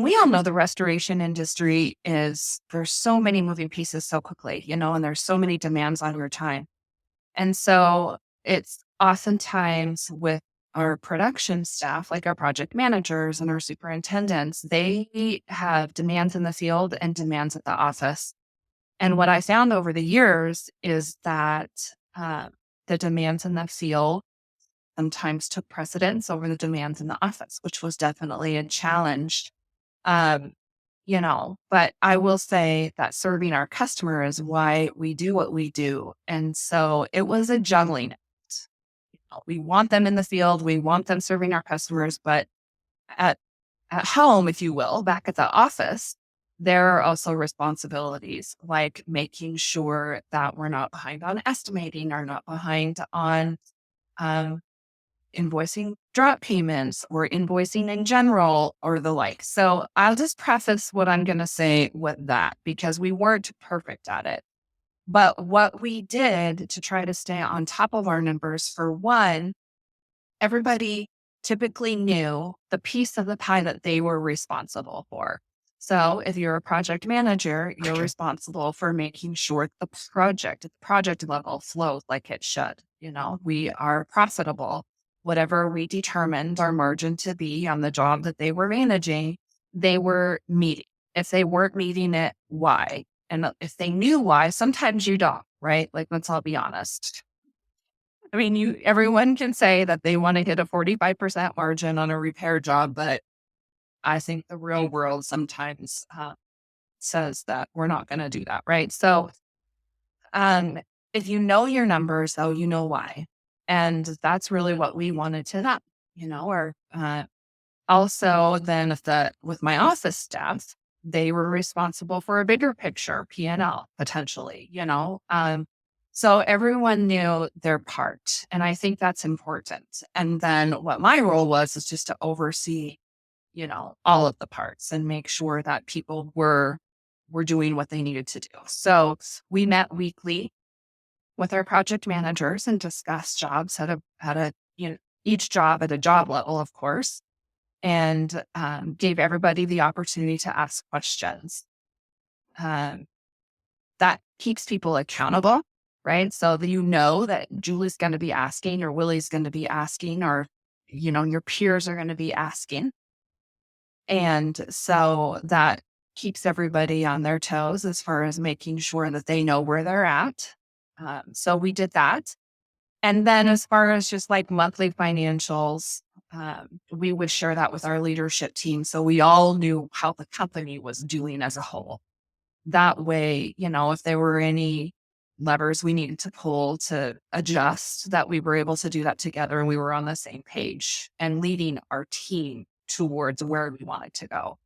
we all know the restoration industry there's so many moving pieces so quickly, and there's so many demands on your time. And so it's oftentimes with our production staff, like our project managers and our superintendents, they have demands in the field and demands at the office. And what I found over the years is that uh, the demands in the field sometimes took precedence over the demands in the office, which was definitely a challenge. Um, but I will say that serving our customer is why we do what we do. And so it was a juggling act. We want them in the field, we want them serving our customers, but at, at home, if you will, back at the office, there are also responsibilities like making sure that we're not behind on estimating or not behind on um, invoicing drop payments or invoicing in general or the like. So I'll just preface what I'm going to say with that because we weren't perfect at it. But what we did to try to stay on top of our numbers, for one, everybody typically knew the piece of the pie that they were responsible for. So if you're a project manager, you're responsible for making sure the project at the project level flows like it should. We are profitable. Whatever we determined our margin to be on the job that they were managing, they were meeting. If they weren't meeting it, why? And if they knew why, sometimes you don't, right? Like, let's all be honest. I mean, everyone can say that they want to hit a 45% margin on a repair job, but I think the real world sometimes says that we're not going to do that, right? So, um, if you know your numbers, though, you know why, and that's really what we wanted to know, Or also, then with my office staff, they were responsible for a bigger picture P&L potentially, so everyone knew their part. And I think that's important. And then what my role was is just to oversee, all of the parts and make sure that people were doing what they needed to do. So we met weekly with our project managers and discussed jobs each job at a job level, of course, and gave everybody the opportunity to ask questions. Um, that keeps people accountable, right? So that that Julie's going to be asking or Willie's going to be asking or, your peers are going to be asking. And so that keeps everybody on their toes as far as making sure that they know where they're at. So we did that. And then as far as just like monthly financials, we would share that with our leadership team. So we all knew how the company was doing as a whole. That way, if there were any levers we needed to pull to adjust, that we were able to do that together and we were on the same page and leading our team towards where we wanted to go.